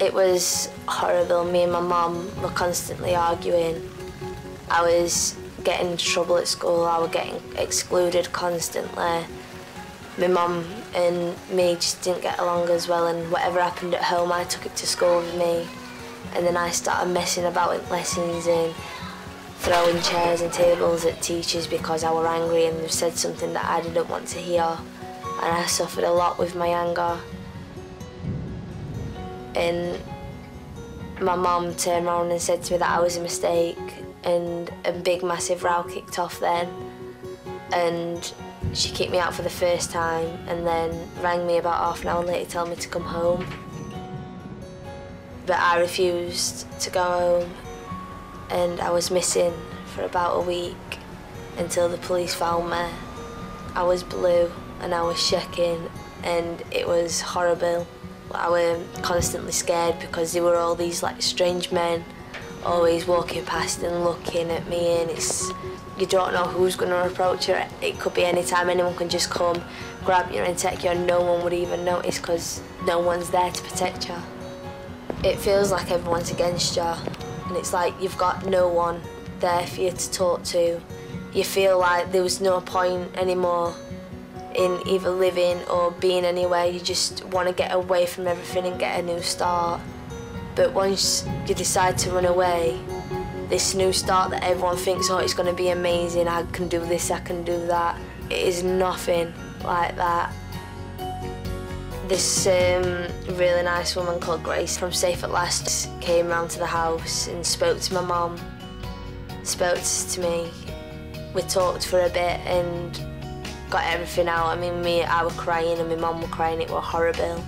It was horrible. Me and my mum were constantly arguing. I was getting into trouble at school, I was getting excluded constantly. My mum and me just didn't get along as well, and whatever happened at home I took it to school with me. And then I started messing about in lessons and throwing chairs and tables at teachers because I were angry and they said something that I didn't want to hear. And I suffered a lot with my anger. And my mum turned around and said to me that I was a mistake, and a big massive row kicked off then. And she kicked me out for the first time and then rang me about half an hour later telling me to come home. But I refused to go home, and I was missing for about a week until the police found me. I was blue and I was shaking and it was horrible. I was constantly scared because there were all these like strange men always walking past and looking at me, and you don't know who's going to approach you. It could be any time, anyone can just come, grab you and take you, and no one would even notice because no one's there to protect you. It feels like everyone's against you, and it's like you've got no one there for you to talk to. You feel like there was no point anymore in either living or being anywhere. You just want to get away from everything and get a new start. But once you decide to run away, this new start that everyone thinks, oh, it's going to be amazing, I can do this, I can do that, it is nothing like that. This really nice woman called Grace from Safe at Last came round to the house and spoke to my mum, spoke to me. We talked for a bit and got everything out. I mean, I was crying and my mum was crying, it was horrible.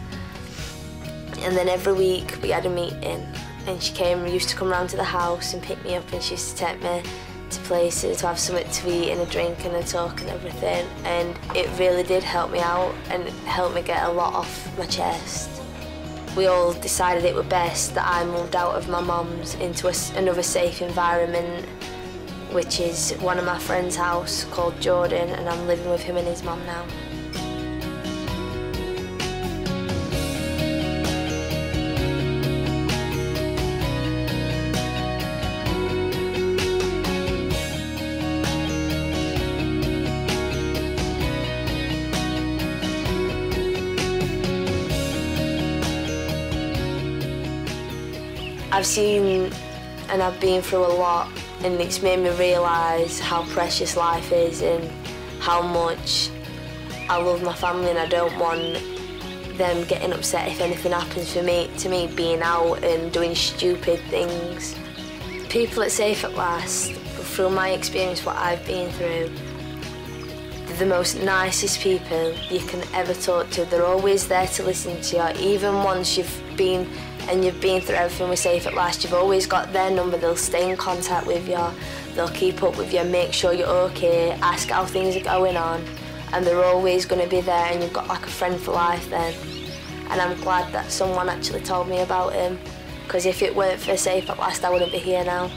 And then every week we had a meeting, and she used to come round to the house and pick me up, and she used to take me to places to have something to eat and a drink and a talk and everything. And it really did help me out and help me get a lot off my chest. We all decided it was best that I moved out of my mum's into another safe environment, which is one of my friend's house called Jordan, and I'm living with him and his mum now. I've seen and I've been through a lot, and it's made me realise how precious life is and how much I love my family, and I don't want them getting upset if anything happens to me being out and doing stupid things. People at Safe at Last, through my experience, what I've been through, they're the most nicest people you can ever talk to. They're always there to listen to you, even once you've been through everything with Safe at Last, you've always got their number. They'll stay in contact with you, they'll keep up with you, make sure you're okay, ask how things are going on, and they're always going to be there, and you've got like a friend for life then. And I'm glad that someone actually told me about him, because if it weren't for Safe at Last, I wouldn't be here now.